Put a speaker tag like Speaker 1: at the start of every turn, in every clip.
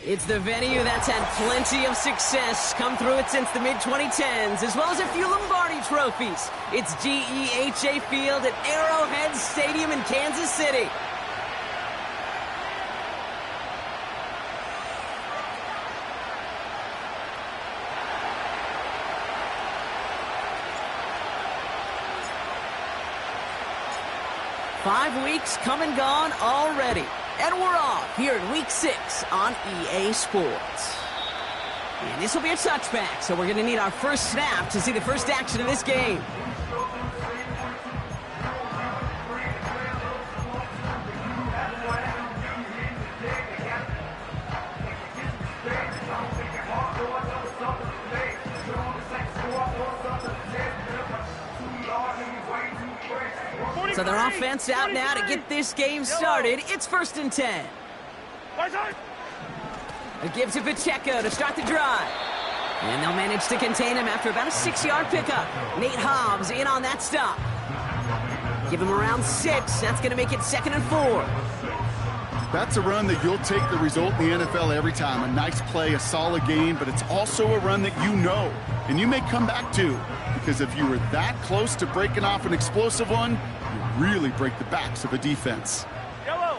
Speaker 1: It's the venue that's had plenty of success, come through it since the mid-2010s, as well as a few Lombardi trophies. It's GEHA Field at Arrowhead Stadium in Kansas City. Five weeks come and gone already. And we're off here in Week 6 on EA Sports. And this will be a touchback, so we're going to need our first snap to see the first action of this game. So their offense out now to get this game started. It's 1st and 10. A give to Pacheco to start the drive. And they'll manage to contain him after about a 6-yard pickup. Nate Hobbs in on that stop. Give him around 6. That's going to make it 2nd and 4.
Speaker 2: That's a run that you'll take the result in the NFL every time. A nice play, a solid game, but it's also a run that you know, and you may come back to. Because if you were that close to breaking off an explosive one, you really break the backs of a defense.
Speaker 3: Yellow.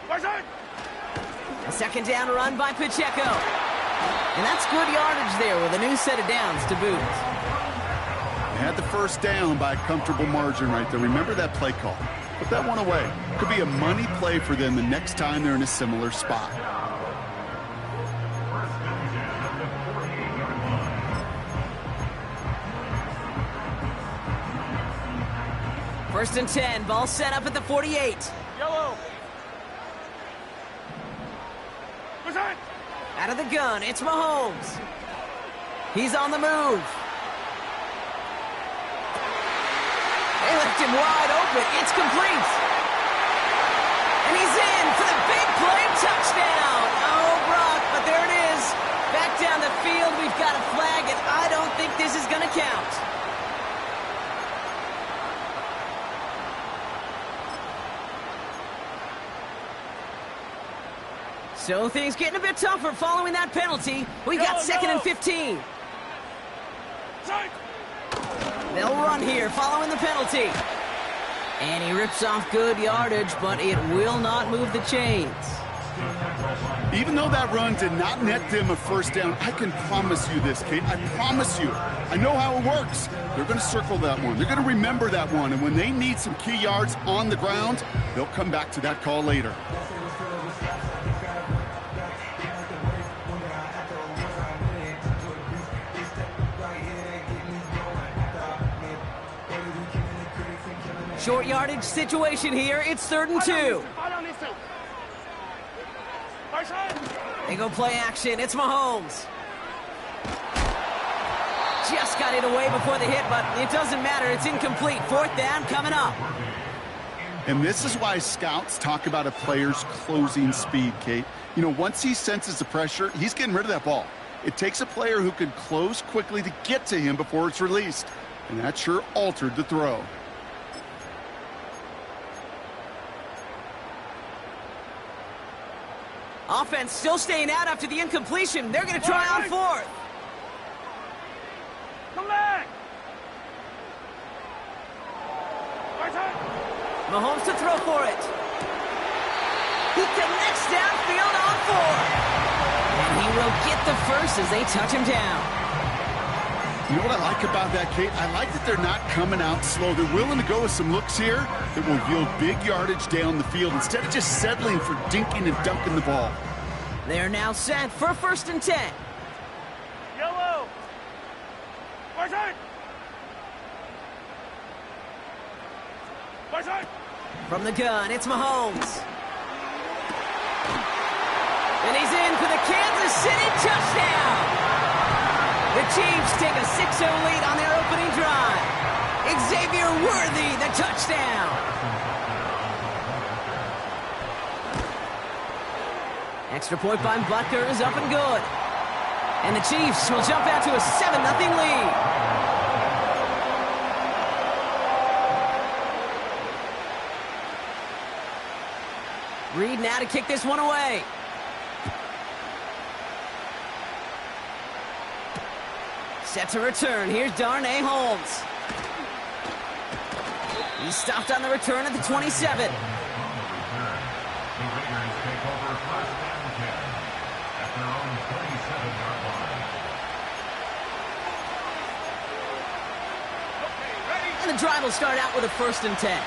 Speaker 1: A 2nd down run by Pacheco. And that's good yardage there with a new set of downs to boot.
Speaker 2: They had the 1st down by a comfortable margin right there. Remember that play call. Put that one away. Could be a money play for them the next time they're in a similar spot.
Speaker 1: First and 10, ball set up at the 48.
Speaker 3: Yellow.
Speaker 1: Out of the gun, it's Mahomes. He's on the move. They left him wide open. It's complete. And he's in for the big play touchdown. Oh, Brock, but there it is. Back down the field, we've got a flag, and I don't think this is going to count. So things getting a bit tougher following that penalty. We got 2nd and 15. They'll run here following the penalty. And he rips off good yardage, but it will not move the chains.
Speaker 2: Even though that run did not net them a 1st down, I can promise you this, Kate. I promise you. I know how it works. They're going to circle that one. They're going to remember that one. And when they need some key yards on the ground, they'll come back to that call later.
Speaker 1: Short yardage situation here. It's 3rd and 2. They go play action. It's Mahomes. Just got it away before the hit, but it doesn't matter. It's incomplete. 4th down coming up.
Speaker 2: And this is why scouts talk about a player's closing speed, Kate. You know, once he senses the pressure, he's getting rid of that ball. It takes a player who can close quickly to get to him before it's released. And that sure altered the throw.
Speaker 1: Offense still staying out after the incompletion. They're going to try on 4th.
Speaker 3: Come back.
Speaker 1: Mahomes to throw for it. He connects downfield on 4th. And he will get the first as they touch him down.
Speaker 2: You know what I like about that, Kate? I like that they're not coming out slow. They're willing to go with some looks here that will yield big yardage down the field instead of just settling for dinking and dunking the ball.
Speaker 1: They're now set for 1st and 10.
Speaker 3: Yellow.
Speaker 1: From the gun, it's Mahomes. And he's in for the Kansas City touchdown. The Chiefs take a 6-0 lead on their opening drive. Xavier Worthy, the touchdown. Extra point by Butker is up and good. And the Chiefs will jump out to a 7-0 lead. Reed now to kick this one away. Set to return. Here's Darnay Holmes. He's stopped on the return at the 27. And the drive will start out with a 1st and 10.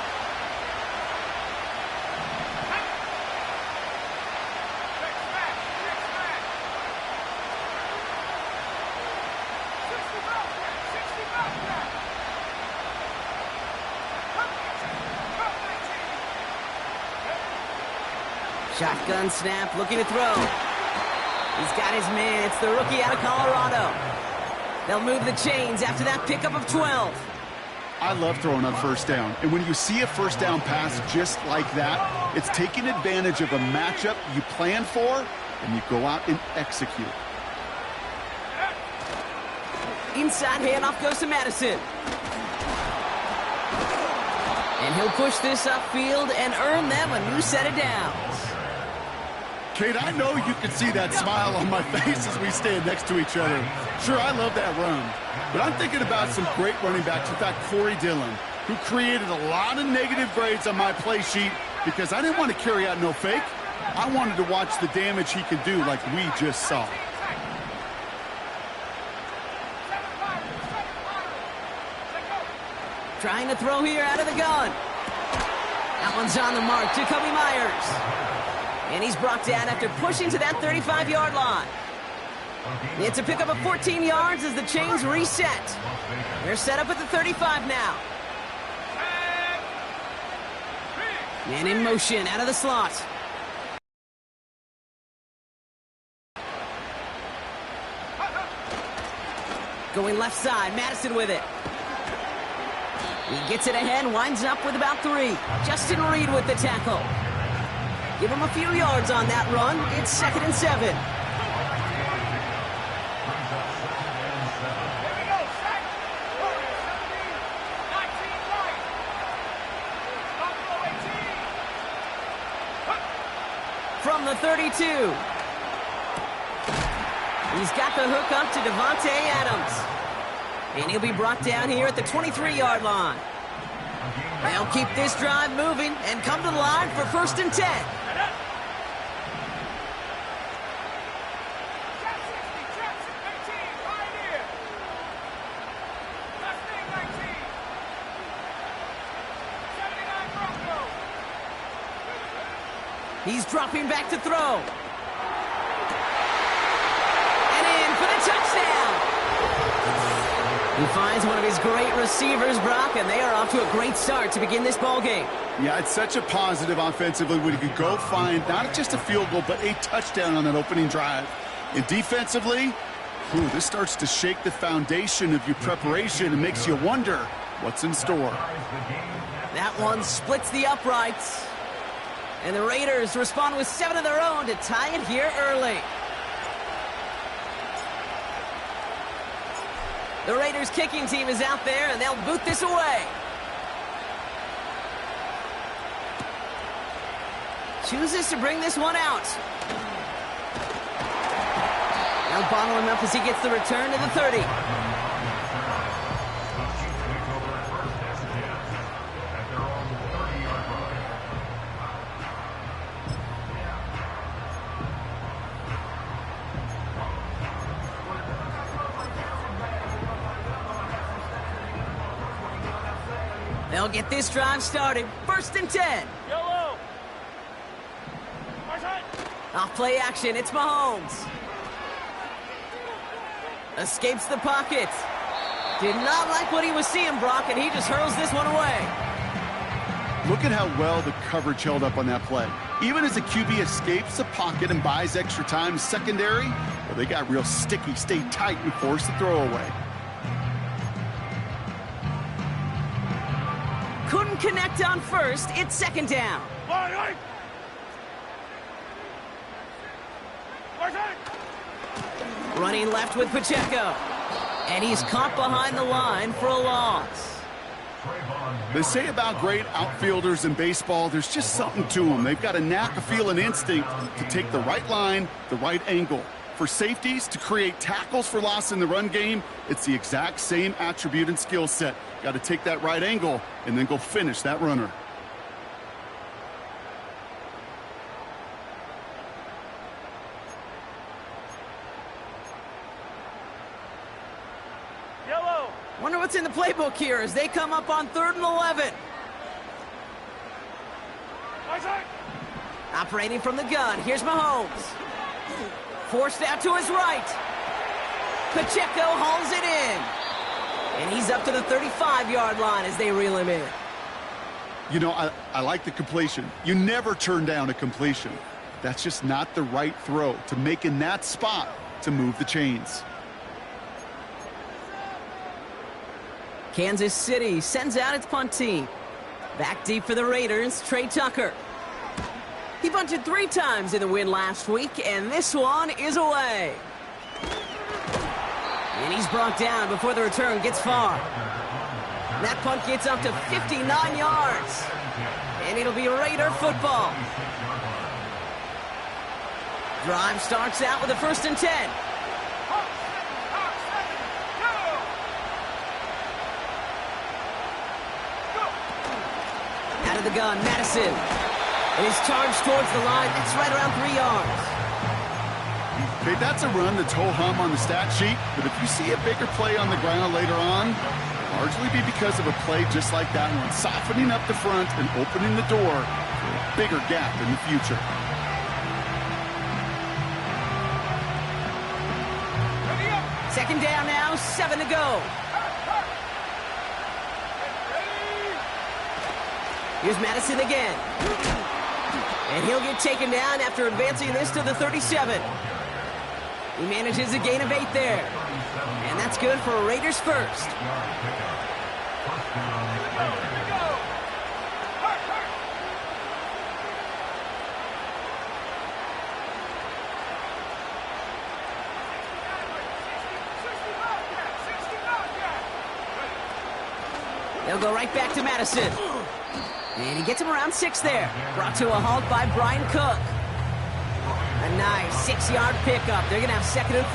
Speaker 1: Shotgun snap, looking to throw. He's got his man. It's the rookie out of Colorado. They'll move the chains after that pickup of 12.
Speaker 2: I love throwing on 1st down. And when you see a 1st down pass just like that, it's taking advantage of a matchup you plan for, and you go out and execute.
Speaker 1: Inside handoff goes to Madison. And he'll push this upfield and earn them a new set of downs.
Speaker 2: Kate, I know you can see that smile on my face as we stand next to each other. Sure, I love that run. But I'm thinking about some great running backs. In fact, Corey Dillon, who created a lot of negative grades on my play sheet because I didn't want to carry out no fake. I wanted to watch the damage he could do like we just saw.
Speaker 1: Trying to throw here out of the gun. That one's on the mark. Jacoby Myers. And he's brought down after pushing to that 35-yard line. It's a pickup of 14 yards as the chains reset. They're set up at the 35 now. Man in motion out of the slot. Going left side, Madison with it. He gets it ahead, winds up with about 3. Justin Reed with the tackle. Give him a few yards on that run. It's 2nd and 7. From the 32. He's got the hook up to Devontae Adams. And he'll be brought down here at the 23-yard line. They'll keep this drive moving and come to the line for 1st and 10. He's dropping back to throw. And in for the touchdown. He finds one of his great receivers, Brock, and they are off to a great start to begin this ballgame.
Speaker 2: Yeah, it's such a positive offensively when you could go find not just a field goal, but a touchdown on that opening drive. And defensively, this starts to shake the foundation of your preparation and makes you wonder what's in store.
Speaker 1: That one splits the uprights. And the Raiders respond with 7 of their own to tie it here early. The Raiders kicking team is out there, and they'll boot this away. Chooses to bring this one out. They'll bottle him up as he gets the return to the 30. They'll get this drive started. 1st and 10.
Speaker 3: Yellow.
Speaker 1: Off play action. It's Mahomes. Escapes the pocket. Did not like what he was seeing, Brock, and he just hurls this one away.
Speaker 2: Look at how well the coverage held up on that play. Even as the QB escapes the pocket and buys extra time secondary, well, they got real sticky, stayed tight, and forced the throw away.
Speaker 1: Couldn't connect on 1st. It's 2nd down. Running left with Pacheco. And he's caught behind the line for a loss.
Speaker 2: They say about great outfielders in baseball, there's just something to them. They've got a knack, a feel, an instinct to take the right line, the right angle. For safeties, to create tackles for loss in the run game, it's the exact same attribute and skill set. Got to take that right angle and then go finish that runner.
Speaker 3: Yellow.
Speaker 1: Wonder what's in the playbook here as they come up on 3rd and 11.
Speaker 3: Isaac.
Speaker 1: Operating from the gun, here's Mahomes. Forced out to his right. Pacheco hauls it in. And he's up to the 35-yard line as they reel him in.
Speaker 2: You know, I like the completion. You never turn down a completion. That's just not the right throw to make in that spot to move the chains.
Speaker 1: Kansas City sends out its punt team. Back deep for the Raiders, Trey Tucker. He bunted 3 times in the win last week, and this one is away. And he's brought down before the return gets far. That punt gets up to 59 yards. And it'll be Raider football. Drive starts out with a 1st and 10. Out of the gun, Madison. And he's charged towards the line. That's right around 3 yards.
Speaker 2: Okay, that's a run that's ho-hum on the stat sheet, but if you see a bigger play on the ground later on, largely be because of a play just like that one, softening up the front and opening the door for a bigger gap in the future.
Speaker 1: Second down now, 7 to go. Here's Madison again. And he'll get taken down after advancing this to the 37. He manages a gain of 8 there. And that's good for Raiders first. They'll go right back to Madison. And he gets him around 6 there. Brought to a halt by Brian Cook. A nice 6-yard pickup. They're going to have 2nd and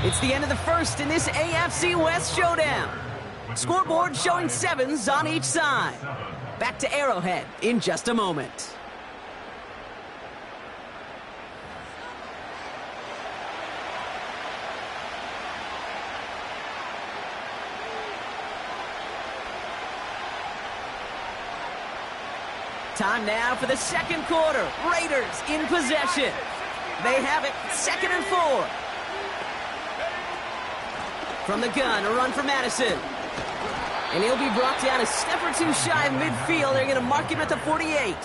Speaker 1: 4. It's the end of the first in this AFC West showdown. Scoreboard showing 7s on each side. Back to Arrowhead in just a moment. Time now for the second quarter. Raiders in possession. They have it, 2nd and 4. From the gun, a run for Madison. And he'll be brought down a step or 2 shy of midfield. They're going to mark him at the 48.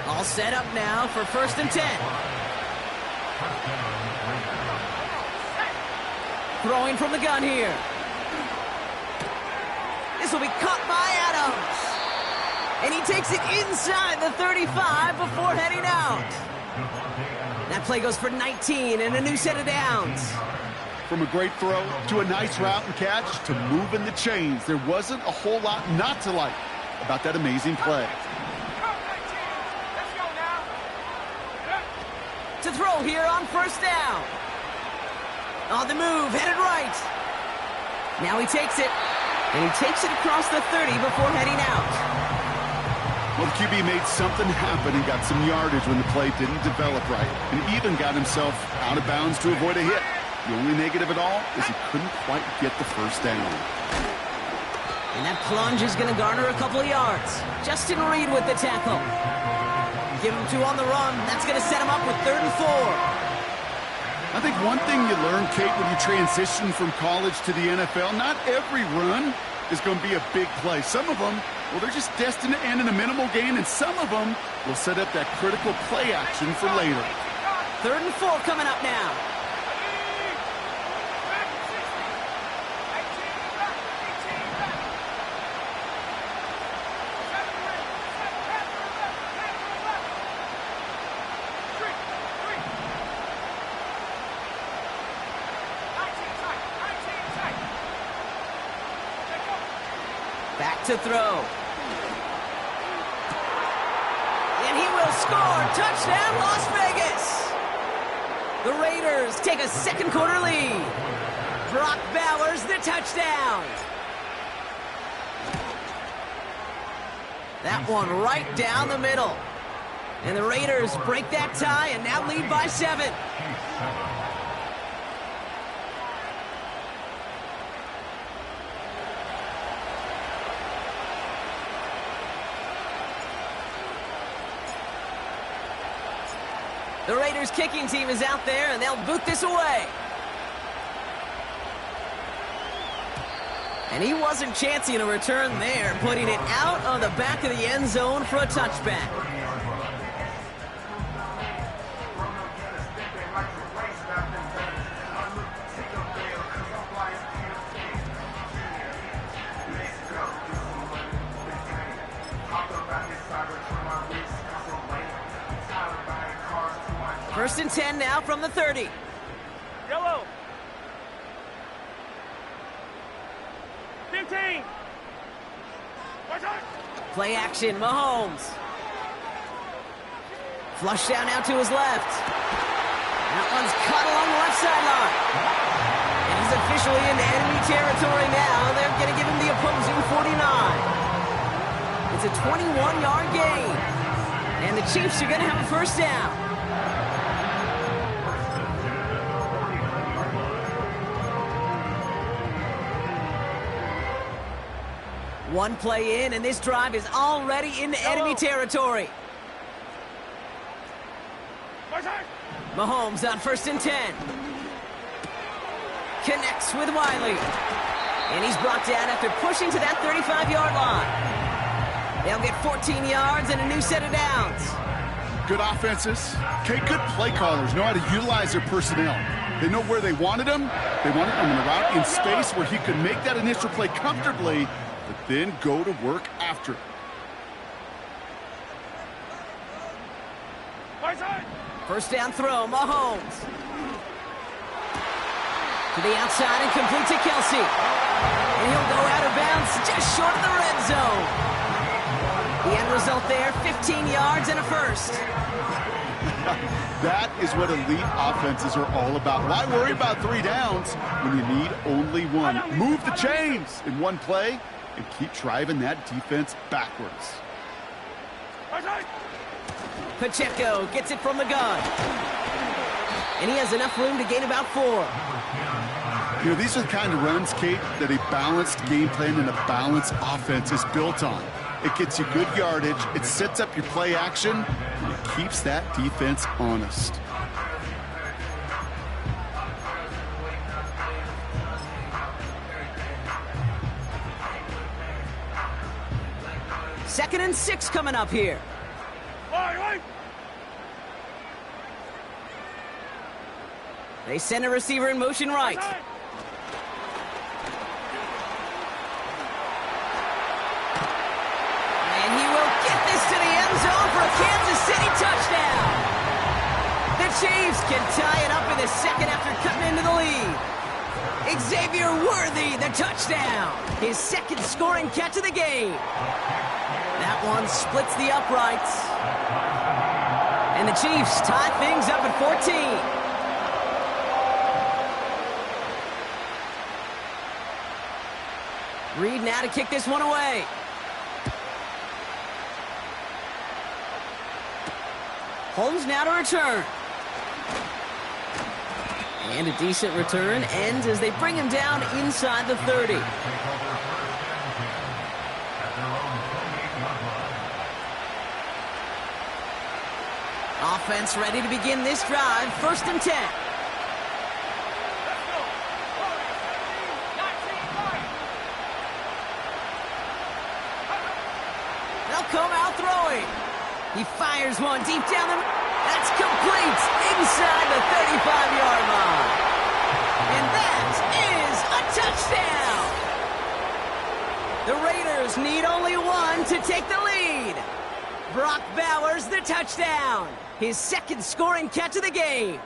Speaker 1: All set up now for 1st and 10. Throwing from the gun here. This will be caught by Adams. And he takes it inside the 35 before heading out. That play goes for 19 and a new set of downs.
Speaker 2: From a great throw to a nice route and catch to moving the chains, there wasn't a whole lot not to like about that amazing play.
Speaker 1: To throw here on 1st down. On the move, headed right. Now he takes it. And he takes it across the 30 before heading out.
Speaker 2: Well, the QB made something happen and got some yardage when the play didn't develop right, and even got himself out of bounds to avoid a hit. The only negative at all is he couldn't quite get the 1st down.
Speaker 1: And that plunge is going to garner a couple of yards. Justin Reed with the tackle. Give him 2 on the run. That's going to set him up with 3rd and 4.
Speaker 2: I think one thing you learn, Kate, when you transition from college to the NFL, not every run is going to be a big play. Some of them, well, they're just destined to end in a minimal gain, and some of them will set up that critical play action for later.
Speaker 1: 3rd and 4 coming up now. to throw. And he will score. Touchdown, Las Vegas. The Raiders take a second quarter lead. Brock Bowers, the touchdown. That one right down the middle. And the Raiders break that tie and now lead by 7. The Raiders kicking team is out there, and they'll boot this away. And he wasn't chancing a return there, putting it out on the back of the end zone for a touchback. First and 10 now from the 30.
Speaker 3: Yellow. 15.
Speaker 1: Play action, Mahomes. Flush down now to his left. That one's caught along the left sideline. And he's officially into enemy territory now. They're going to give him the opposing 49. It's a 21-yard gain. And the Chiefs are going to have a first down. One play in, and this drive is already into enemy territory. Mahomes on first and 10. Connects with Wiley. And he's brought down after pushing to that 35-yard line. They'll get 14 yards and a new set of downs.
Speaker 2: Good offenses. Okay, good play callers know how to utilize their personnel. They know where they wanted him. They wanted him in a route in space where he could make that initial play comfortably, but then go to work after it.
Speaker 1: First down throw, Mahomes. To the outside and complete to Kelsey. And he'll go out of bounds just short of the red zone. The end result there, 15 yards and a first.
Speaker 2: That is what elite offenses are all about. Why worry about 3 downs when you need only 1? Move the chains in one play and keep driving that defense backwards.
Speaker 1: Pacheco gets it from the gun. And he has enough room to gain about 4.
Speaker 2: You know, these are the kind of runs, Kate, that a balanced game plan and a balanced offense is built on. It gets you good yardage, it sets up your play action, and it keeps that defense honest.
Speaker 1: Second and 6 coming up here. They send a receiver in motion right. And he will get this to the end zone for a Kansas City touchdown. The Chiefs can tie it up in the second after cutting into the lead. Xavier Worthy, the touchdown. His second scoring catch of the game. That one splits the uprights. And the Chiefs tie things up at 14. Reed now to kick this one away. Holmes now to return. And a decent return ends as they bring him down inside the 30. Offense ready to begin this drive. First and 10. Come out throwing. He fires one deep down the... That's complete inside the 35-yard line. And that is a touchdown. The Raiders need only 1 to take the lead. Brock Bowers, the touchdown. His second scoring catch of the game.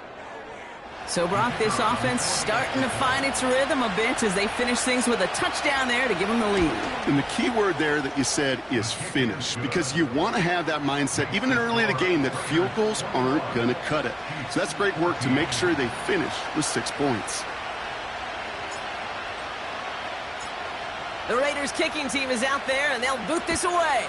Speaker 1: So, Brock, this offense starting to find its rhythm a bit as they finish things with a touchdown there to give them the lead.
Speaker 2: And the key word there that you said is finish, because you want to have that mindset, even early in the game, that field goals aren't going to cut it. So that's great work to make sure they finish with 6 points.
Speaker 1: The Raiders kicking team is out there, and they'll boot this away.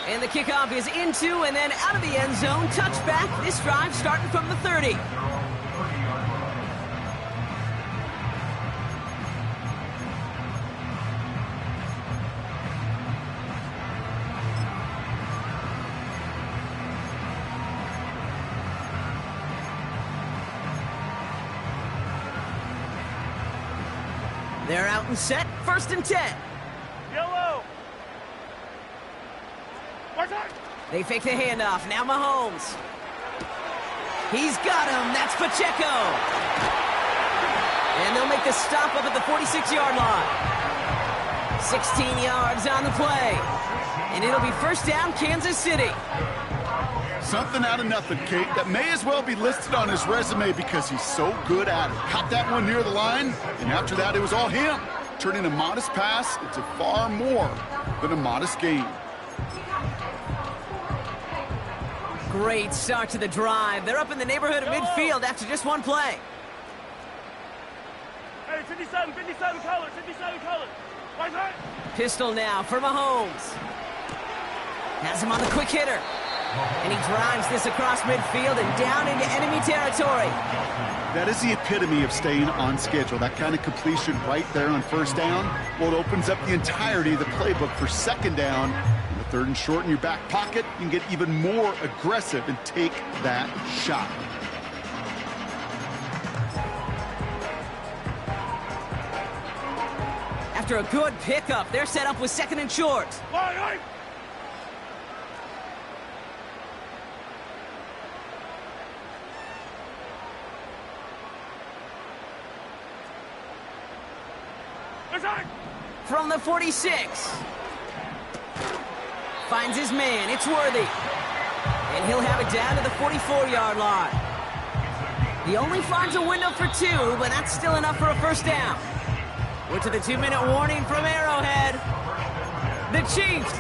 Speaker 1: And the kickoff is into and then out of the end zone. Touchback. This drive starting from the 30. They're out and set. 1st and 10.
Speaker 3: Yellow.
Speaker 1: They fake the handoff. Now Mahomes. He's got him. That's Pacheco. And they'll make the stop up at the 46-yard line. 16 yards on the play. And it'll be 1st down, Kansas City.
Speaker 2: Something out of nothing, Kate, that may as well be listed on his resume because he's so good at it. Caught that one near the line, and after that, it was all him. Turning a modest pass into far more than a modest gain.
Speaker 1: Great start to the drive. They're up in the neighborhood of midfield after just one play.
Speaker 3: Hey, 57 colors, 57 colors. Right side.
Speaker 1: Pistol now for Mahomes. Has him on the quick hitter. And he drives this across midfield and down into enemy territory.
Speaker 2: That is the epitome of staying on schedule. That kind of completion right there on 1st down. Well, it opens up the entirety of the playbook for 2nd down. In the 3rd and short in your back pocket, you can get even more aggressive and take that shot.
Speaker 1: After a good pickup, they're set up with 2nd and short.
Speaker 3: Right.
Speaker 1: From the 46. Finds his man. It's Worthy. And he'll have it down to the 44-yard line. He only finds a window for 2, but that's still enough for a 1st down. We're to the 2-minute warning from Arrowhead. The Chiefs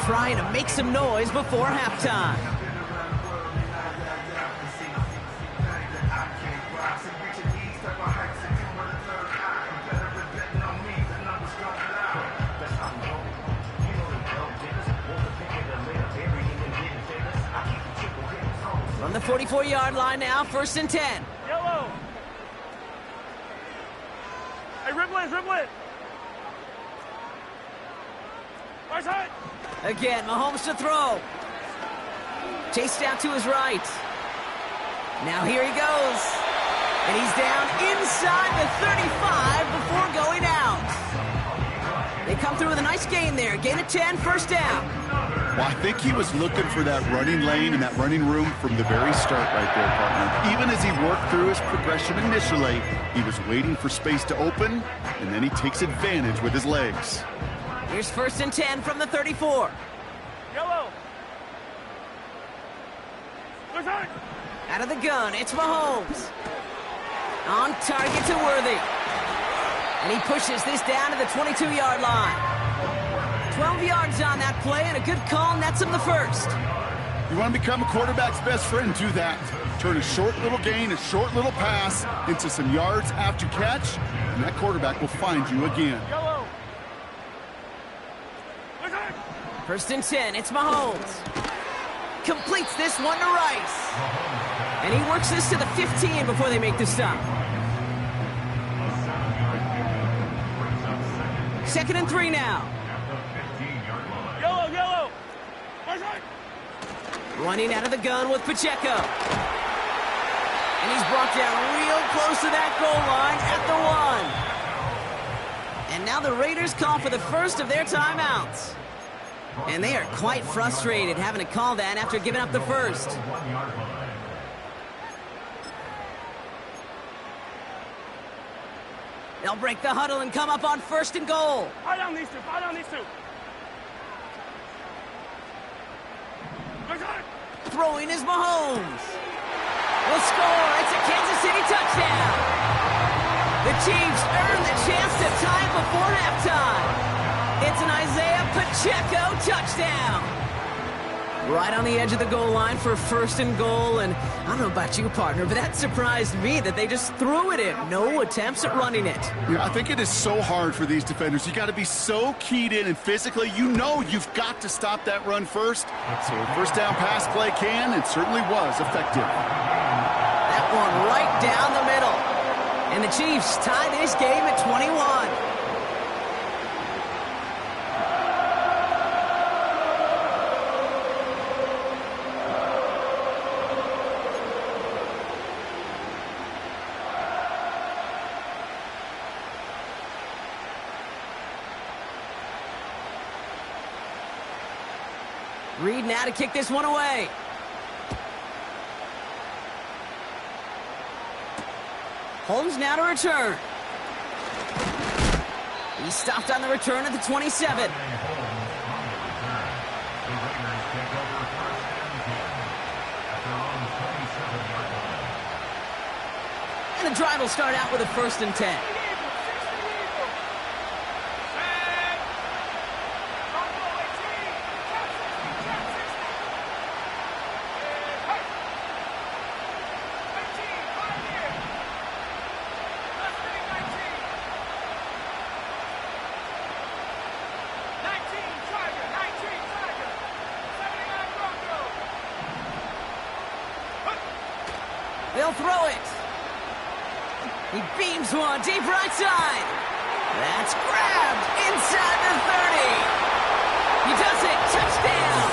Speaker 1: trying to make some noise before halftime. From the 44-yard line now, 1st and 10.
Speaker 3: Yellow. Hey, dribble it. Right side.
Speaker 1: Again, Mahomes to throw. Chased out to his right. Now here he goes. And he's down inside the 35 before going out. They come through with a nice gain there. Gain of 10, 1st down.
Speaker 2: Well, I think he was looking for that running lane and that running room from the very start right there, partner. Even as he worked through his progression initially, he was waiting for space to open, and then he takes advantage with his legs.
Speaker 1: Here's 1st and 10 from the 34.
Speaker 3: Yellow. Right side.
Speaker 1: Out of the gun, it's Mahomes. On target to Worthy. And he pushes this down to the 22-yard line. 12 yards on that play, and a good call nets him the 1st.
Speaker 2: You want to become a quarterback's best friend, do that. Turn a short little gain, a short little pass into some yards after catch, and that quarterback will find you again.
Speaker 3: Yellow. Right side.
Speaker 1: 1st and 10, it's Mahomes. Completes this one to Rice. And he works this to the 15 before they make the stop. 2nd and 3 now.
Speaker 3: Yellow. Right side.
Speaker 1: Running out of the gun with Pacheco. And he's brought down real close to that goal line at the 1. And now the Raiders call for the 1st of their timeouts. And they are quite frustrated having to call that after giving up the 1st. They'll break the huddle and come up on 1st and goal.
Speaker 3: Fire down these two. Right side.
Speaker 1: Throwing is Mahomes. Will score. It's a Kansas City touchdown. The Chiefs earn the chance to tie before halftime. It's an Isaiah Pacheco touchdown. Right on the edge of the goal line for first and goal, and I don't know about you, partner, but that surprised me that they just threw it in. No attempts at running it.
Speaker 2: Yeah, I think it is so hard for these defenders. You got to be so keyed in, and physically, you know you've got to stop that run first. So a first down pass play can, and certainly was effective.
Speaker 1: That one right down the middle. And the Chiefs tie this game at 21. Reed now to kick this one away. Holmes now to return. He stopped on the return at the 27. And the drive will start out with a 1st and 10. They'll throw it. He beams one deep right side. That's grabbed inside the 30. He does it. Touchdown.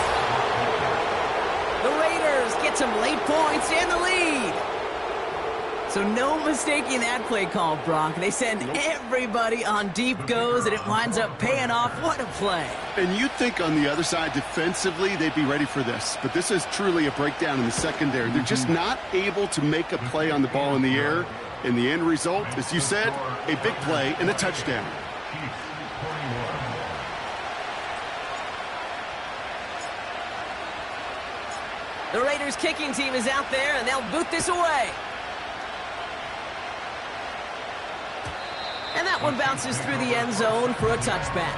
Speaker 1: The Raiders get some late points and the lead. So no mistaking that play call, Brock. They send everybody on deep goes, and it winds up paying off. What a play.
Speaker 2: And you'd think on the other side, defensively, they'd be ready for this. But this is truly a breakdown in the secondary. They're just not able to make a play on the ball in the air. And the end result, as you said, a big play and a touchdown.
Speaker 1: The Raiders kicking team is out there, and they'll boot this away. And that one bounces through the end zone for a touchback.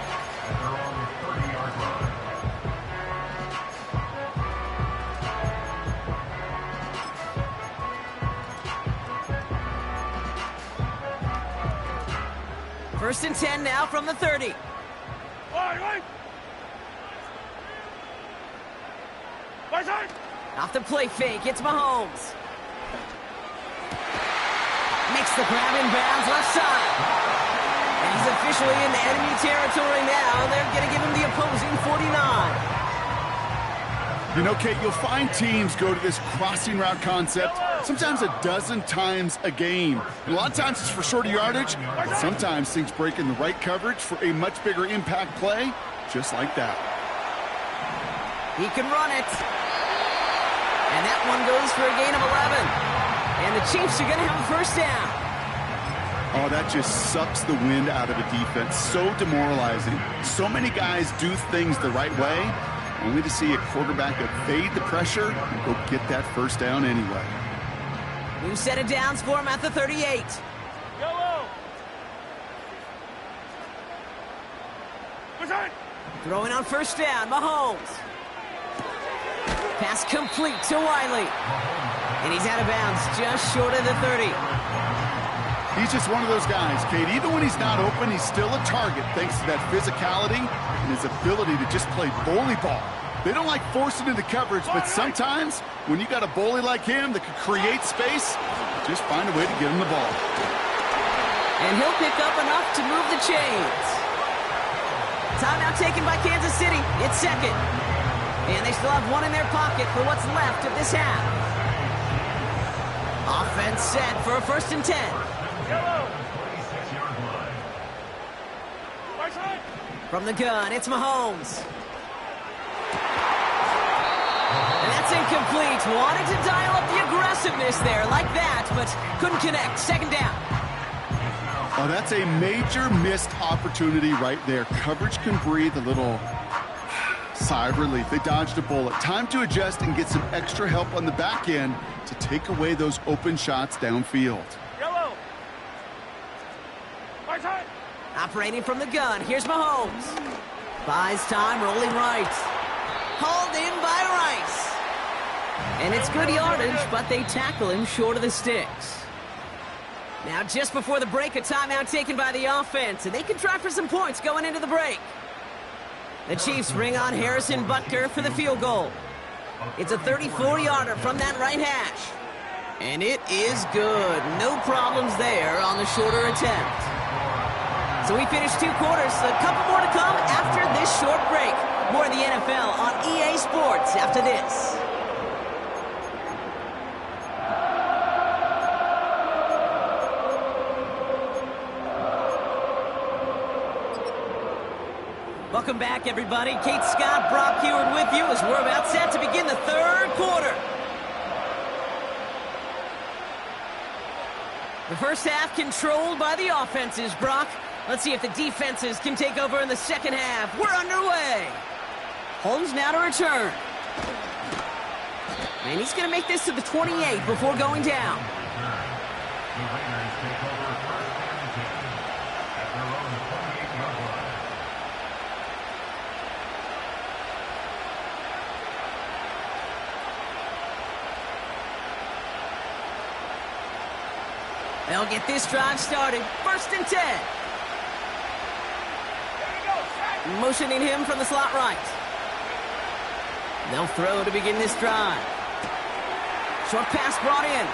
Speaker 1: First and 10 now from the 30. Off the play fake, it's Mahomes. Makes the grab in bounds left side. And he's officially in enemy territory now. They're going to give him the opposing 49.
Speaker 2: You know, Kate, you'll find teams go to this crossing route concept sometimes a dozen times a game. And a lot of times it's for shorter yardage, but sometimes things break in the right coverage for a much bigger impact play, just like that.
Speaker 1: He can run it. And that one goes for a gain of 11. And the Chiefs are going to have a first down.
Speaker 2: Oh, that just sucks the wind out of a defense. So demoralizing. So many guys do things the right way, only to see a quarterback evade the pressure and go get that first down anyway.
Speaker 1: New set of downs for him at the 38.
Speaker 3: Yellow.
Speaker 1: Throwing on first down, Mahomes. Pass complete to Wiley. And he's out of bounds just short of the 30.
Speaker 2: He's just one of those guys, Kate. Even when he's not open, he's still a target thanks to that physicality and his ability to just play bully ball. They don't like forcing into coverage, but sometimes when you got a bully like him that can create space, just find a way to get him the ball.
Speaker 1: And he'll pick up enough to move the chains. Timeout taken by Kansas City. It's second. And they still have one in their pocket for what's left of this half. Offense set for a first and 10. From the gun, it's Mahomes. And that's incomplete. Wanted to dial up the aggressiveness there like that, but couldn't connect. Second down.
Speaker 2: Oh, that's a major missed opportunity right there. Coverage can breathe a little Sigh of relief. They dodged a bullet. Time to adjust and get some extra help on the back end to take away those open shots downfield.
Speaker 3: Yellow. My time.
Speaker 1: Operating from the gun, here's Mahomes. Buys time, rolling right. Hauled in by Rice. And it's good yardage, but they tackle him short of the sticks. Now, just before the break, a timeout taken by the offense, and they can try for some points going into the break. The Chiefs bring on Harrison Butker for the field goal. It's a 34-yarder from that right hash. And it is good. No problems there on the shorter attempt. So we finished 2 quarters. A couple more to come after this short break. More of the NFL on EA Sports after this. Welcome back, everybody. Kate Scott, Brock Huard with you as we're about set to begin the 3rd quarter. The first half controlled by the offenses, Brock. Let's see if the defenses can take over in the second half. We're underway. Holmes now to return. And he's going to make this to the 28 before going down. They'll get this drive started. 1st and 10. Motioning him from the slot right. They'll throw to begin this drive. Short pass brought in.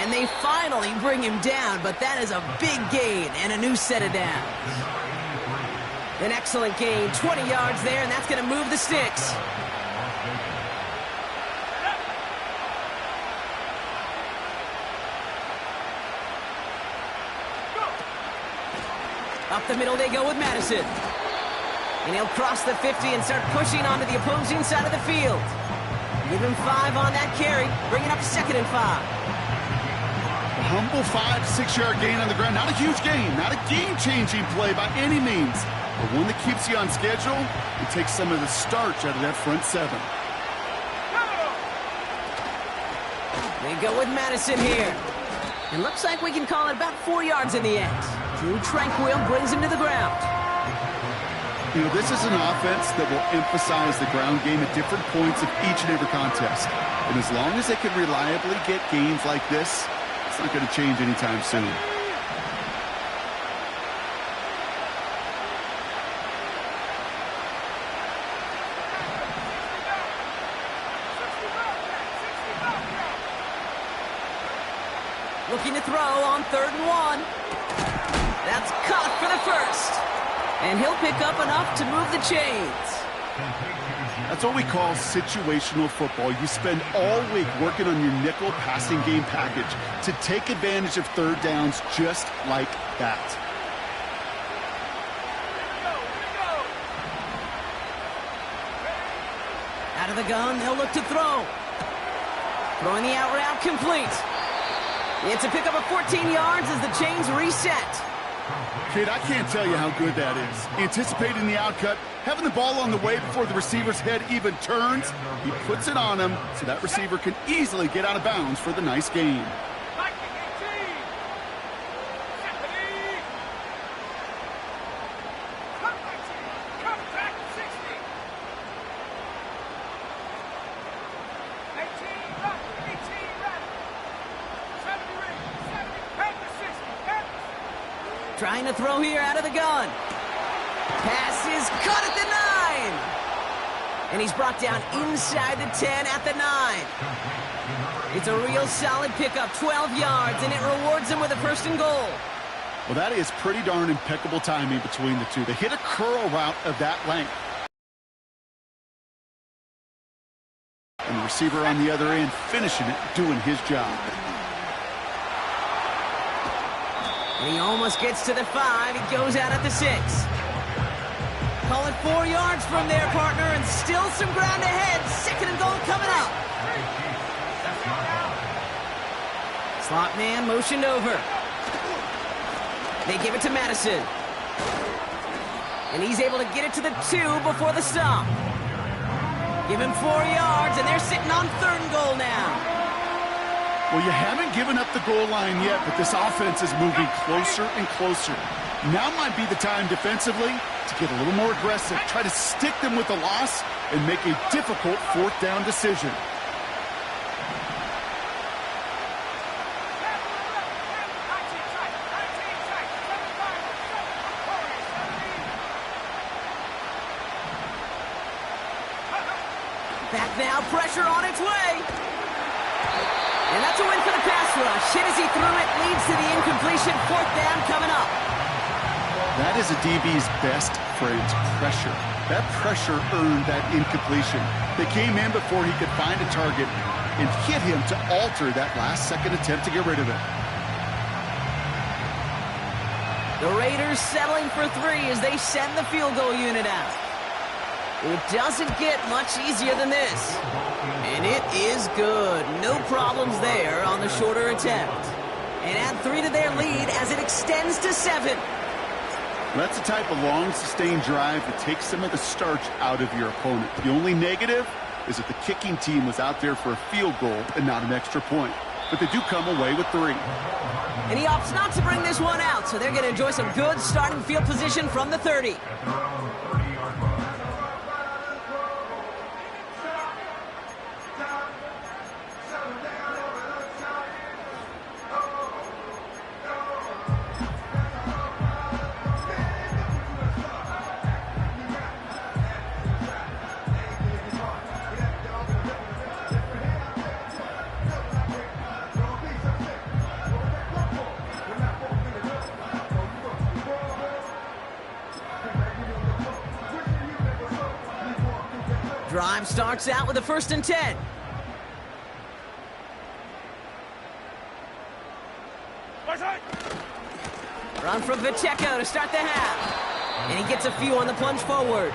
Speaker 1: And they finally bring him down, but that is a big gain and a new set of downs. An excellent gain, 20 yards there, and that's going to move the sticks. Up the middle they go with Madison. And he'll cross the 50 and start pushing onto the opposing side of the field. Give him 5 on that carry, bringing up 2nd and 5.
Speaker 2: A humble 5 to 6 yard gain on the ground. Not a huge gain, not a game-changing play by any means, but one that keeps you on schedule and takes some of the starch out of that front 7.
Speaker 1: They go with Madison here. It looks like we can call it about 4 yards in the end. Drew Tranquill brings him to the ground.
Speaker 2: You know, this is an offense that will emphasize the ground game at different points of each and every contest. And as long as they can reliably get gains like this, it's not going to change anytime soon.
Speaker 1: Looking to throw on 3rd and 1. That's caught for the 1st. And he'll pick up enough to move the chains.
Speaker 2: That's what we call situational football. You spend all week working on your nickel passing game package to take advantage of 3rd downs just like that.
Speaker 1: Out of the gun, they'll look to throw. Throwing the out route complete. It's a pickup of 14 yards as the chains reset.
Speaker 2: Kid, I can't tell you how good that is. Anticipating the outcut, having the ball on the way before the receiver's head even turns. He puts it on him so that receiver can easily get out of bounds for the nice gain.
Speaker 1: Trying to throw here out of the gun. Pass is caught at the 9. And he's brought down inside the 10 at the 9. It's a real solid pickup, 12 yards, and it rewards him with a 1st and goal.
Speaker 2: Well, that is pretty darn impeccable timing between the two. They hit a curl route of that length. And the receiver on the other end finishing it, doing his job.
Speaker 1: And he almost gets to the 5. He goes out at the 6. Call it 4 yards from there, partner, and still some ground ahead. 2nd and goal coming up. Slot man motioned over. They give it to Madison. And he's able to get it to the 2 before the stop. Give him 4 yards, and they're sitting on 3rd and goal now.
Speaker 2: Well, you haven't given up the goal line yet, but this offense is moving closer and closer. Now might be the time defensively to get a little more aggressive, try to stick them with the loss, and make a difficult 4th down decision.
Speaker 1: Back now, pressure on its way. And that's a win for the pass rush. Hit as he threw it, leads to the incompletion. 4th down coming up.
Speaker 2: That is a DB's best friend, pressure. That pressure earned that incompletion. They came in before he could find a target and hit him to alter that last-second attempt to get rid of it.
Speaker 1: The Raiders settling for 3 as they send the field goal unit out. It doesn't get much easier than this. And it is good. No problems there on the shorter attempt. And add 3 to their lead as it extends to 7.
Speaker 2: That's the type of long, sustained drive that takes some of the starch out of your opponent. The only negative is that the kicking team was out there for a field goal and not an extra point. But they do come away with 3.
Speaker 1: And he opts not to bring this one out, so they're going to enjoy some good starting field position from the 30. Drive starts out with a 1st and 10. Run from Pacheco to start the half. And he gets a few on the plunge forward.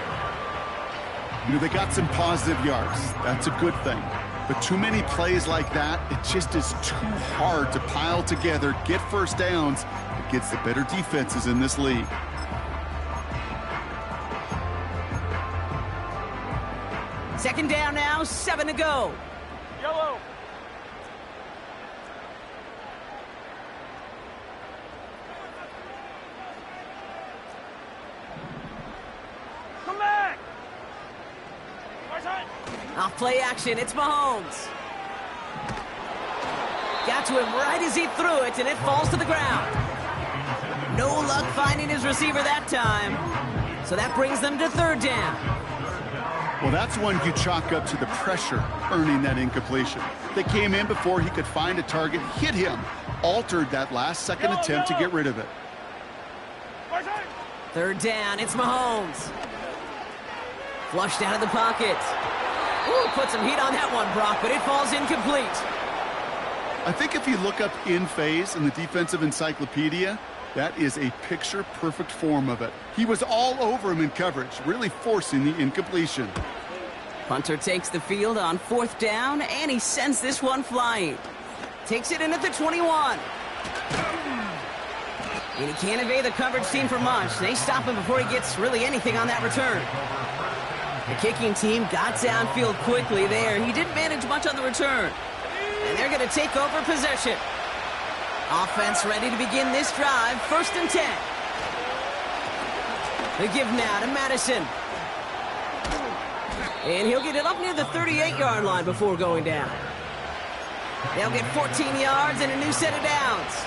Speaker 2: You know, they got some positive yards. That's a good thing. But too many plays like that, it just is too hard to pile together, get 1st downs against the better defenses in this league.
Speaker 1: Second down now, 7 to go.
Speaker 3: Yellow. Come back.
Speaker 1: Off play action, it's Mahomes. Got to him right as he threw it, and it falls to the ground. No luck finding his receiver that time. So that brings them to 3rd down.
Speaker 2: Well, that's one you chalk up to the pressure earning that incompletion. They came in before he could find a target, hit him, altered that last-second attempt to get rid of it.
Speaker 1: 3rd down, it's Mahomes. Flushed out of the pocket. Ooh, put some heat on that one, Brock, but it falls incomplete.
Speaker 2: I think if you look up in phase in the defensive encyclopedia, that is a picture-perfect form of it. He was all over him in coverage, really forcing the incompletion.
Speaker 1: Punter takes the field on 4th down, and he sends this one flying. Takes it in at the 21. And he can't evade the coverage team for much. They stop him before he gets really anything on that return. The kicking team got downfield quickly there. He didn't manage much on the return. And they're going to take over possession. Offense ready to begin this drive. 1st and 10. The give now to Madison. And he'll get it up near the 38-yard line before going down. They'll get 14 yards and a new set of downs.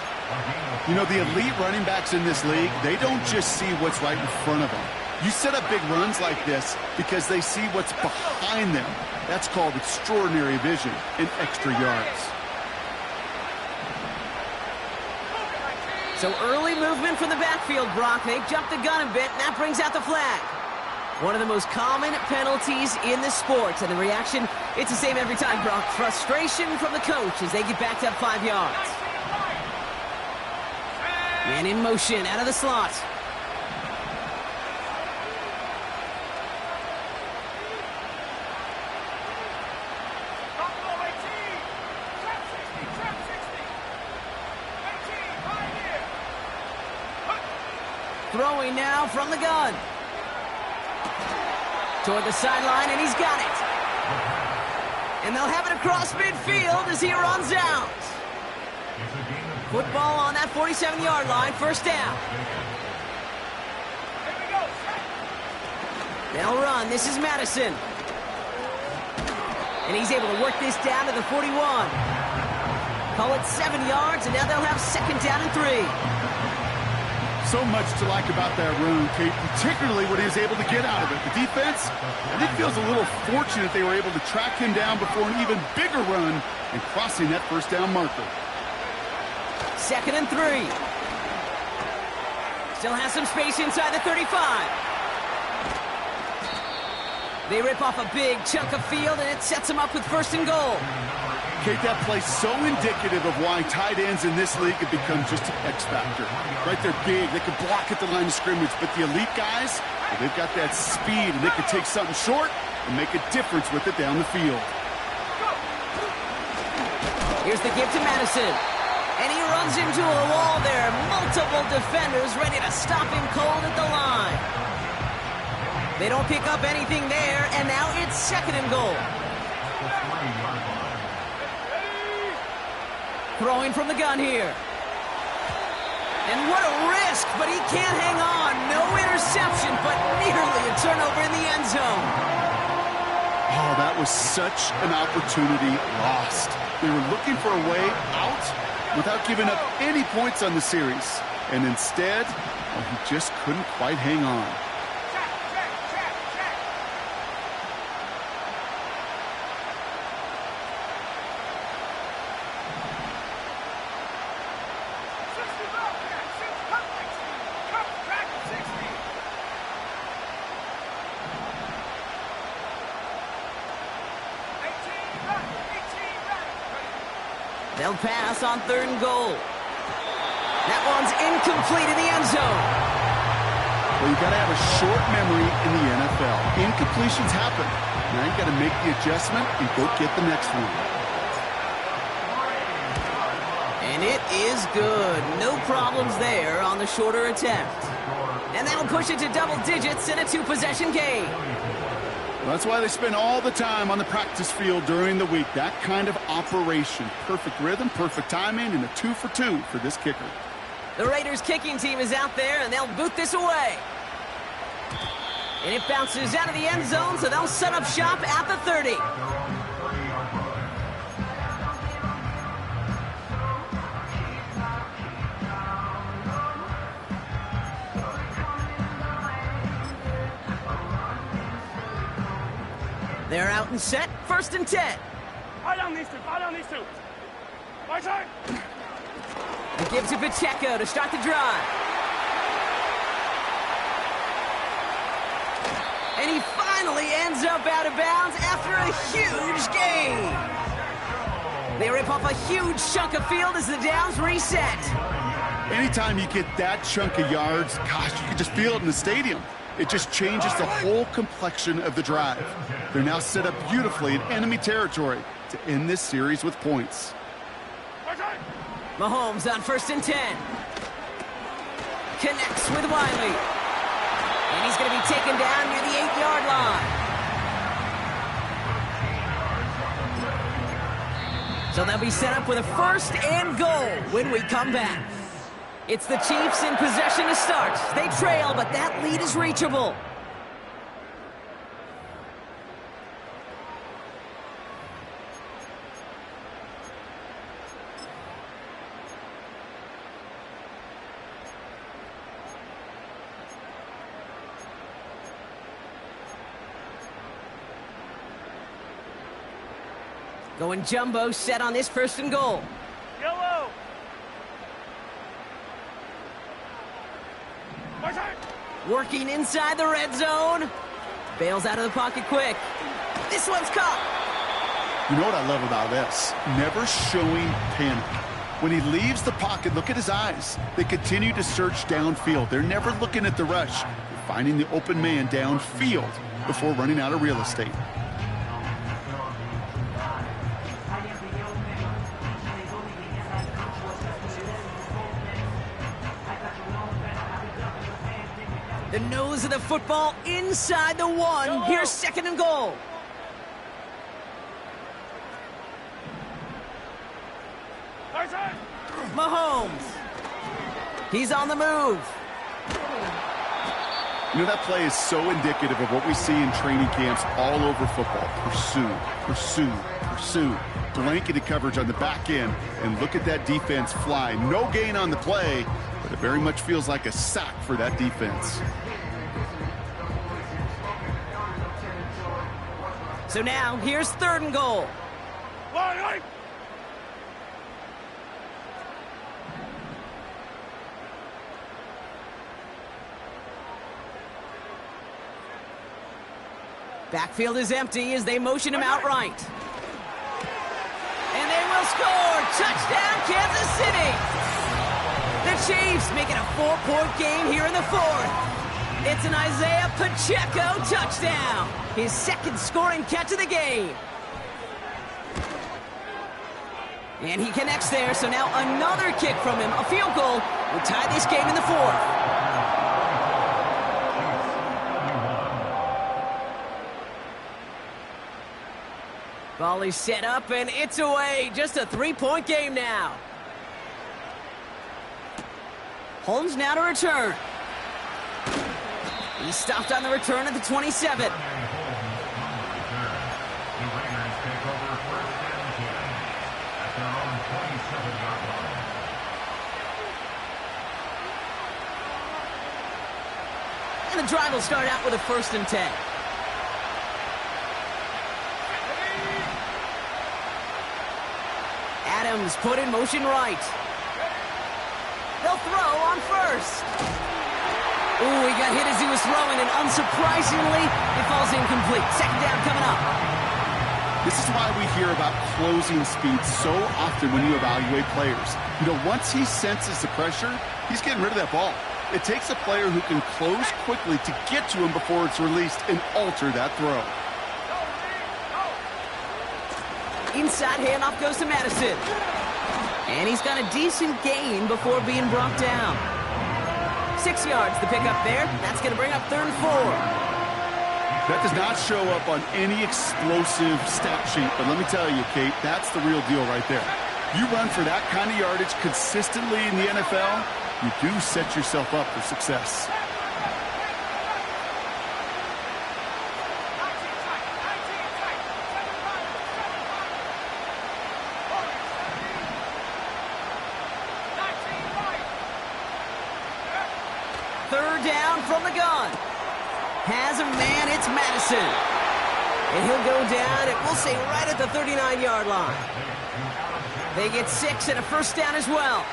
Speaker 2: You know, the elite running backs in this league, they don't just see what's right in front of them. You set up big runs like this because they see what's behind them. That's called extraordinary vision and extra yards.
Speaker 1: So early movement from the backfield, Brock. They jumped the gun a bit, and that brings out the flag. One of the most common penalties in the sport. And the reaction, it's the same every time, Brock. Frustration from the coach as they get backed up 5 yards. Man in motion, out of the slot. Throwing now from the gun. toward the sideline, and he's got it. And they'll have it across midfield as he runs out. Football on that 47-yard line, first down. They'll run. This is Madison. And he's able to work this down to the 41. Call it 7 yards, and now they'll have second down and 3.
Speaker 2: So much to like about that run, Kate, particularly what he was able to get out of it. The defense, I think, feels a little fortunate they were able to track him down before an even bigger run and crossing that first down marker.
Speaker 1: Second and 3. Still has some space inside the 35. They rip off a big chunk of field, and it sets them up with first and goal.
Speaker 2: Kate, that play's so indicative of why tight ends in this league have become just an X factor. Right, they're big, they can block at the line of scrimmage, but the elite guys, well, they've got that speed, and they can take something short and make a difference with it down the field.
Speaker 1: Here's the give to Madison. And he runs into a wall there. Multiple defenders ready to stop him cold at the line. They don't pick up anything there, and now it's second and goal. Throwing from the gun here. And what a risk, but he can't hang on. No interception, but nearly a turnover in the end zone.
Speaker 2: Oh, that was such an opportunity lost. They were looking for a way out without giving up any points on the series. And instead, well, he just couldn't quite hang on.
Speaker 1: They'll pass on third and goal. That one's incomplete in the end zone.
Speaker 2: Well, you got to have a short memory in the NFL. Incompletions happen. Now you got to make the adjustment and go get the next one.
Speaker 1: And it is good. No problems there on the shorter attempt. And that'll push it to double digits in a two-possession game.
Speaker 2: Well, that's why they spend all the time on the practice field during the week. That kind of operation. Perfect rhythm, perfect timing, and a 2 for 2 for this kicker.
Speaker 1: The Raiders kicking team is out there, and they'll boot this away. And it bounces out of the end zone, so they'll set up shop at the 30. They're out and set, first and 10.
Speaker 3: Fire down these two, fire down these two. My turn.
Speaker 1: The give to Pacheco to start the drive. And he finally ends up out of bounds after a huge gain. They rip off a huge chunk of field as the downs reset.
Speaker 2: Anytime you get that chunk of yards, gosh, you can just feel it in the stadium. It just changes the whole complexion of the drive. They're now set up beautifully in enemy territory to end this series with points.
Speaker 1: Mahomes on first and 10. Connects with Wiley. And he's going to be taken down near the 8-yard line. So they'll be set up with a first and goal when we come back. It's the Chiefs in possession to start. They trail, but that lead is reachable. Going jumbo set on this first and goal.
Speaker 3: Yellow.
Speaker 1: Working inside the red zone. Bails out of the pocket quick. This one's caught.
Speaker 2: You know what I love about this? Never showing panic. When he leaves the pocket, look at his eyes. They continue to search downfield. They're never looking at the rush. They're finding the open man downfield before running out of real estate.
Speaker 1: The The nose of the football inside the 1. Here's 2nd and goal. Mahomes. He's on the move.
Speaker 2: You know, that play is so indicative of what we see in training camps all over football. Pursue, pursue, pursue. Blanketed coverage on the back end, and look at that defense fly. No gain on the play, but it very much feels like a sack for that defense.
Speaker 1: So now, here's 3rd and goal. Backfield is empty as they motion him out right. And they will score! Touchdown, Kansas City! The Chiefs make it a 4-point game here in the 4th. It's an Isaiah Pacheco touchdown. His 2nd scoring catch of the game. And he connects there, so now another kick from him. A field goal will tie this game in the 4th. Volley set up, and it's away. Just a 3-point game now. Holmes now to return. He stopped on the return at the 27. And the drive will start out with a 1st and 10. Adams put in motion right. They'll throw on 1st. Ooh, he got hit as he was throwing, and unsurprisingly, it falls incomplete. 2nd down coming up.
Speaker 2: This is why we hear about closing speed so often when you evaluate players. You know, once he senses the pressure, he's getting rid of that ball. It takes a player who can close quickly to get to him before it's released and alter that throw.
Speaker 1: Inside handoff goes to Madison. And he's got a decent gain before being brought down. 6 yards to pick up there. That's going to bring up 3rd and 4.
Speaker 2: That does not show up on any explosive stat sheet, but let me tell you, Kate, that's the real deal right there. You run for that kind of yardage consistently in the NFL, you do set yourself up for success.
Speaker 1: From the gun. Has a man, it's Madison. And he'll go down, and we'll say right at the 39-yard line. They get 6 and a 1st down as well.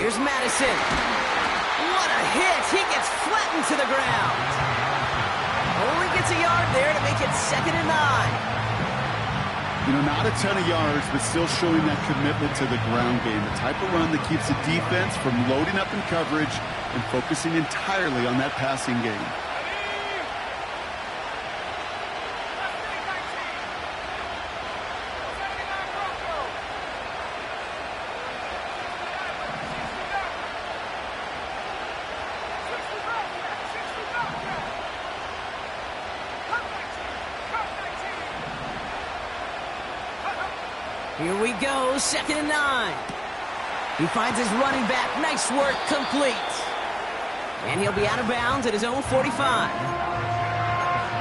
Speaker 1: Here's Madison. What a hit. He gets flattened to the ground. Only gets a yard there to make it 2nd and 9.
Speaker 2: You know, not a ton of yards, but still showing that commitment to the ground game. The type of run that keeps the defense from loading up in coverage and focusing entirely on that passing game.
Speaker 1: Here we go, 2nd and 9. He finds his running back. Nice work, complete. And he'll be out of bounds at his own 45.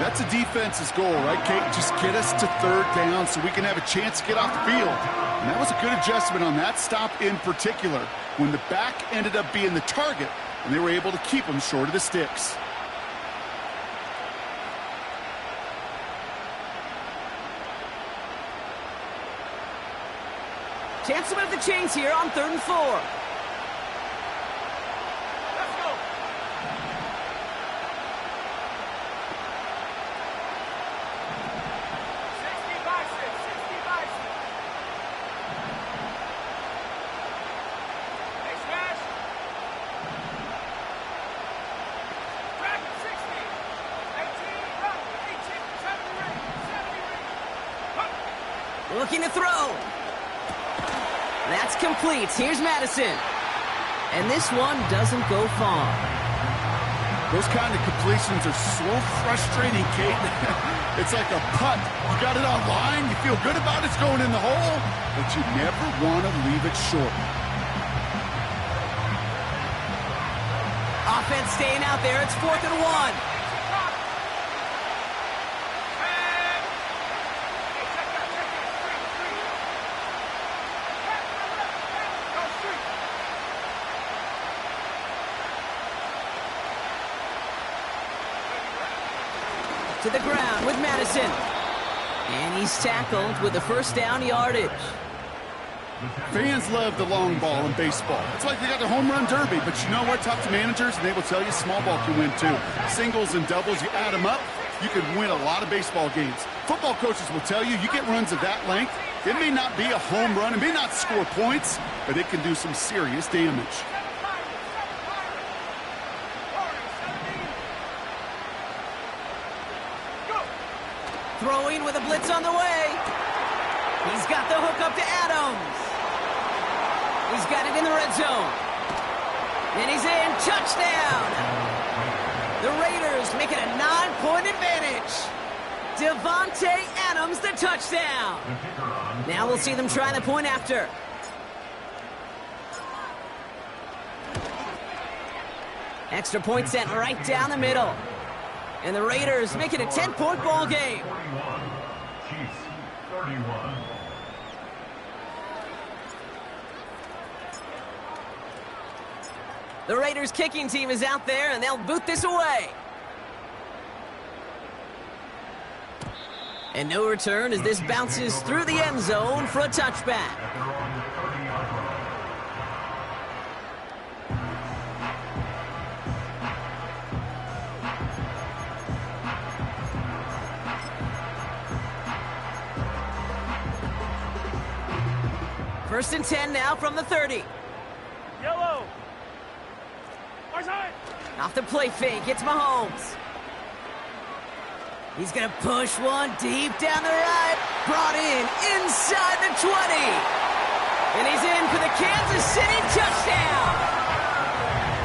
Speaker 2: That's a defense's goal, right, Kate? Just get us to 3rd down so we can have a chance to get off the field. And that was a good adjustment on that stop in particular, when the back ended up being the target, and they were able to keep him short of the sticks.
Speaker 1: Chance to move the chains here on 3rd and 4.
Speaker 3: Let's go.
Speaker 1: Looking to throw. That's complete. Here's Madison. And this one doesn't go far.
Speaker 2: Those kind of completions are so frustrating, Kate. It's like a putt. You got it on line, you feel good about it's going in the hole, but you never want to leave it short.
Speaker 1: Offense staying out there. It's 4th and 1. To the ground with Madison. And he's tackled with the first down yardage.
Speaker 2: Fans love the long ball in baseball. It's like they got the home run derby, but you know what? Talk to managers, and they will tell you small ball can win too. Singles and doubles, you add them up, you can win a lot of baseball games. Football coaches will tell you, you get runs of that length, it may not be a home run, it may not score points, but it can do some serious damage.
Speaker 1: Throwing with a blitz on the way. He's got the hook up to Adams. He's got it in the red zone. And he's in. Touchdown. The Raiders make it a 9-point advantage. Devontae Adams, the touchdown. Now we'll see them try the point after. Extra point set right down the middle. And the Raiders make it a 10-point ball game.
Speaker 4: Chiefs, 31.
Speaker 1: The Raiders kicking team is out there, and they'll boot this away. And no return as this bounces through the end zone for a touchback. First and 10 now from the 30.
Speaker 3: Yellow. Our side.
Speaker 1: Off the play fake, it's Mahomes. He's going to push one deep down the right. Brought in inside the 20. And he's in for the Kansas City touchdown.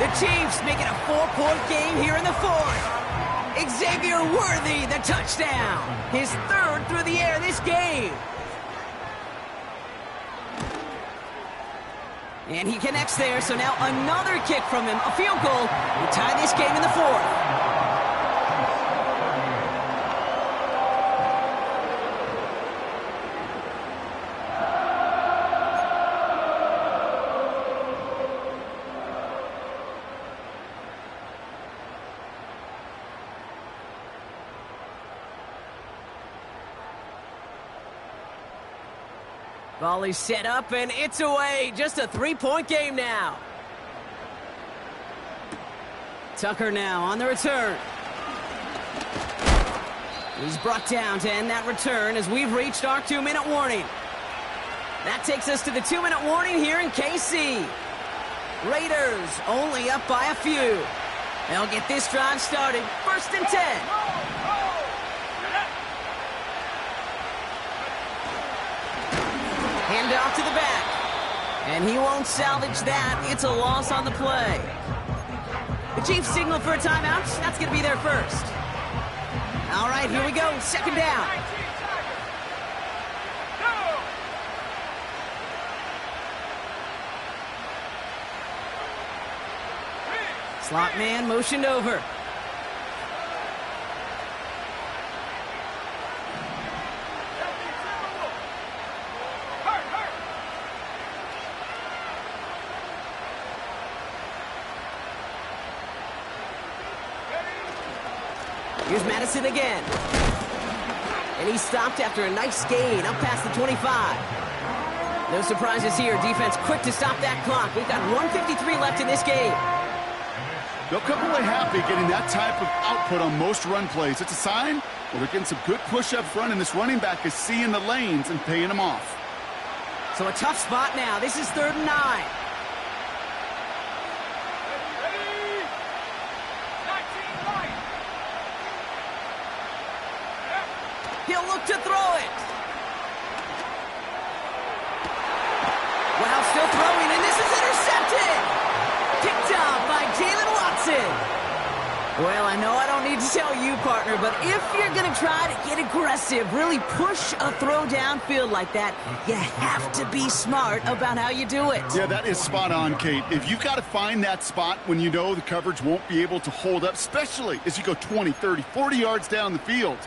Speaker 1: The Chiefs make it a 4-point game here in the 4th. Xavier Worthy, the touchdown. His 3rd through the air this game. And he connects there, so now another kick from him, a field goal, to tie this game in the 4th. Volley set up, and it's away. Just a 3-point game now. Tucker now on the return. He's brought down to end that return as we've reached our 2-minute warning. That takes us to the 2-minute warning here in KC. Raiders only up by a few. They'll get this drive started. First and 10. Hand off to the back. And he won't salvage that. It's a loss on the play. The Chiefs signal for a timeout. That's going to be their first. All right, here we go. Second down. Slot man motioned over. Here's Madison again. And he stopped after a nice gain up past the 25. No surprises here. Defense quick to stop that clock. We've got 1:53 left in this game.
Speaker 2: They'll come away happy getting that type of output on most run plays. It's a sign well, they're getting some good push up front, and this running back is seeing the lanes and paying them off.
Speaker 1: So a tough spot now. This is 3rd and 9. He'll look to throw it. Johnson. Well, I know I don't need to tell you, partner, but if you're going to try to get aggressive, really push a throw downfield like that, you have to be smart about how you do it.
Speaker 2: Yeah, that is spot on, Kate. If you've got to find that spot when you know the coverage won't be able to hold up, especially as you go 20, 30, 40 yards down the field.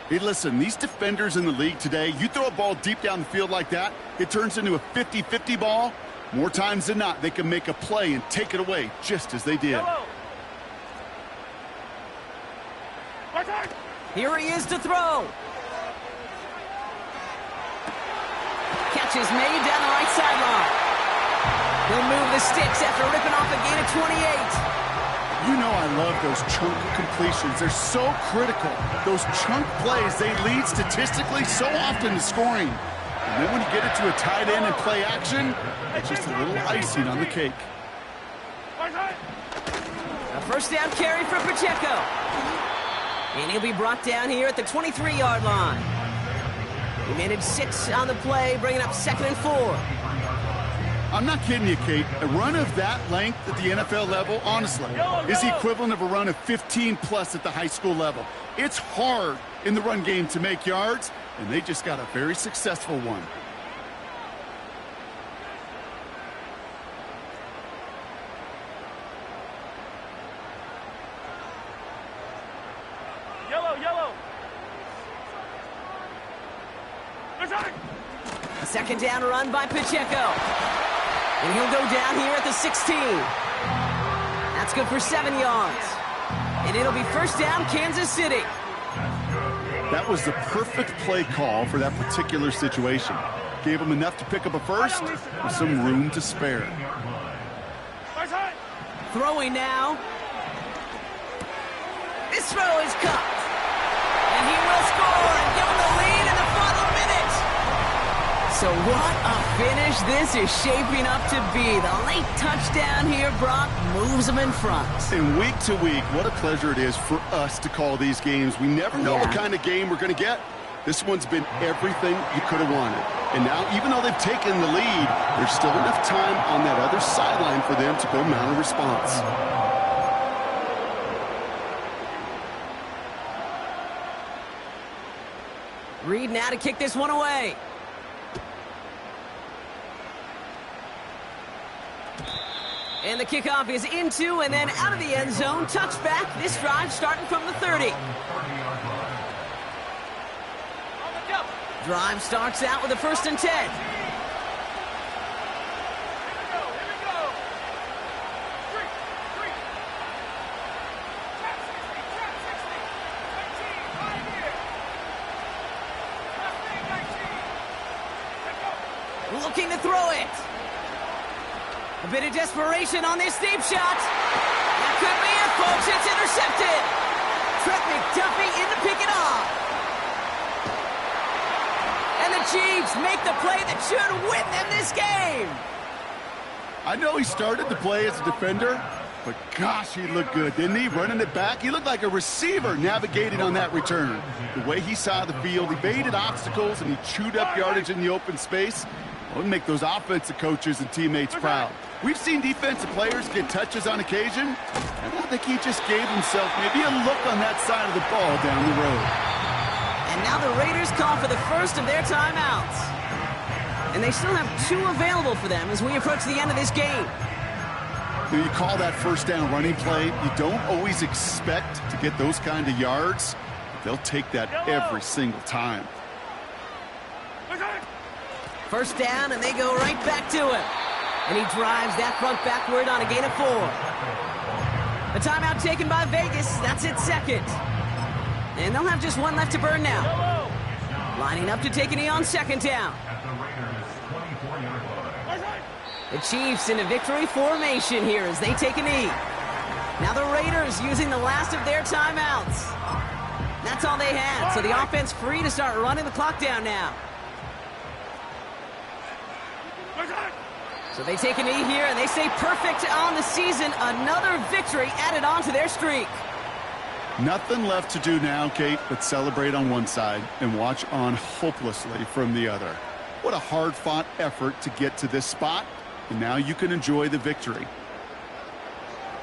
Speaker 2: Hey, listen, these defenders in the league today, you throw a ball deep down the field like that, it turns into a 50-50 ball. More times than not, they can make a play and take it away just as they did.
Speaker 3: Yellow.
Speaker 1: Here he is to throw. Catch is made down the right sideline. He'll move the sticks after ripping off a gain of 28.
Speaker 2: You know I love those chunk completions. They're so critical. Those chunk plays, they lead statistically so often to scoring. And then when you get it to a tight end and play action, it's just a little icing on the cake.
Speaker 1: A first down carry for Pacheco. And he'll be brought down here at the 23-yard line. He made it 6 on the play, bringing up 2nd and 4.
Speaker 2: I'm not kidding you, Kate. A run of that length at the NFL level, honestly, is the equivalent of a run of 15-plus at the high school level. It's hard in the run game to make yards, and they just got a very successful one.
Speaker 1: A second down run by Pacheco. And he'll go down here at the 16. That's good for 7 yards. And it'll be first down, Kansas City.
Speaker 2: That was the perfect play call for that particular situation. Gave him enough to pick up a first with some room to spare.
Speaker 1: Throwing now. This throw is caught. And he will score and give him the lead in the final minute. So what a finish this is shaping up to be. The late touchdown here, Brock, moves them in front.
Speaker 2: And week to week, what a pleasure it is for us to call these games. We never know what kind of game we're going to get. This one's been everything you could have wanted. And now, even though they've taken the lead, there's still enough time on that other sideline for them to go mount a response.
Speaker 1: Reed now to kick this one away. And the kickoff is into and then out of the end zone. Touchback. This drive starting from the 30. Drive starts out with a 1st and 10. Looking to throw it. A bit of desperation on this deep shot. That could be it, folks. It's intercepted. Trent McDuffie in to pick it off. And the Chiefs make the play that should win them this game.
Speaker 2: I know he started the play as a defender, but gosh, he looked good, didn't he? Running it back, he looked like a receiver navigating on that return. The way he saw the field, he evaded obstacles, and he chewed up yardage in the open space. Well, it'll make those offensive coaches and teammates proud. We've seen defensive players get touches on occasion, and I think he just gave himself maybe a look on that side of the ball down the road.
Speaker 1: And now the Raiders call for the first of their timeouts. And they still have 2 available for them as we approach the end of this game.
Speaker 2: When you call that first down running play, you don't always expect to get those kind of yards. They'll take that every single time.
Speaker 1: First down, and they go right back to him. And he drives that front backward on a gain of 4. A timeout taken by Vegas. That's its 2nd. And they'll have just 1 left to burn now. Lining up to take a knee on 2nd down. The Chiefs in a victory formation here as they take a knee. Now the Raiders using the last of their timeouts. That's all they had, so the offense free to start running the clock down now. So they take a knee here, and they stay perfect on the season. Another victory added on to their streak.
Speaker 2: Nothing left to do now, Kate, but celebrate on one side and watch on hopelessly from the other. What a hard-fought effort to get to this spot, and now you can enjoy the victory.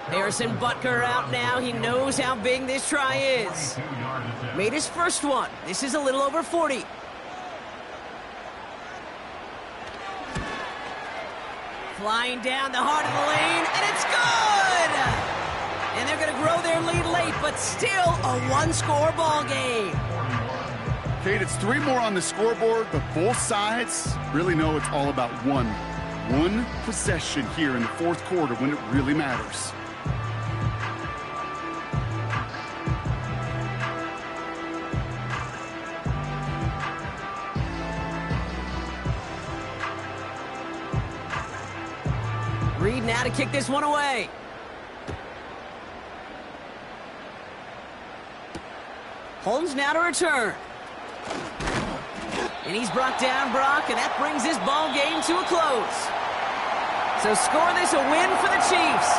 Speaker 1: Harrison Butker out now. He knows how big this try is.
Speaker 4: 2 yard attempt.
Speaker 1: Made his first one. This is a little over 40. Flying down the heart of the lane, and it's good! And they're going to grow their lead late, but still a one-score ball game.
Speaker 2: Kate, it's 3 more on the scoreboard, but both sides really know it's all about one possession here in the fourth quarter when it really matters.
Speaker 1: Reed now to kick this one away. Holmes now to return. And he's brought down, Brock, and that brings this ball game to a close. So score this a win for the Chiefs.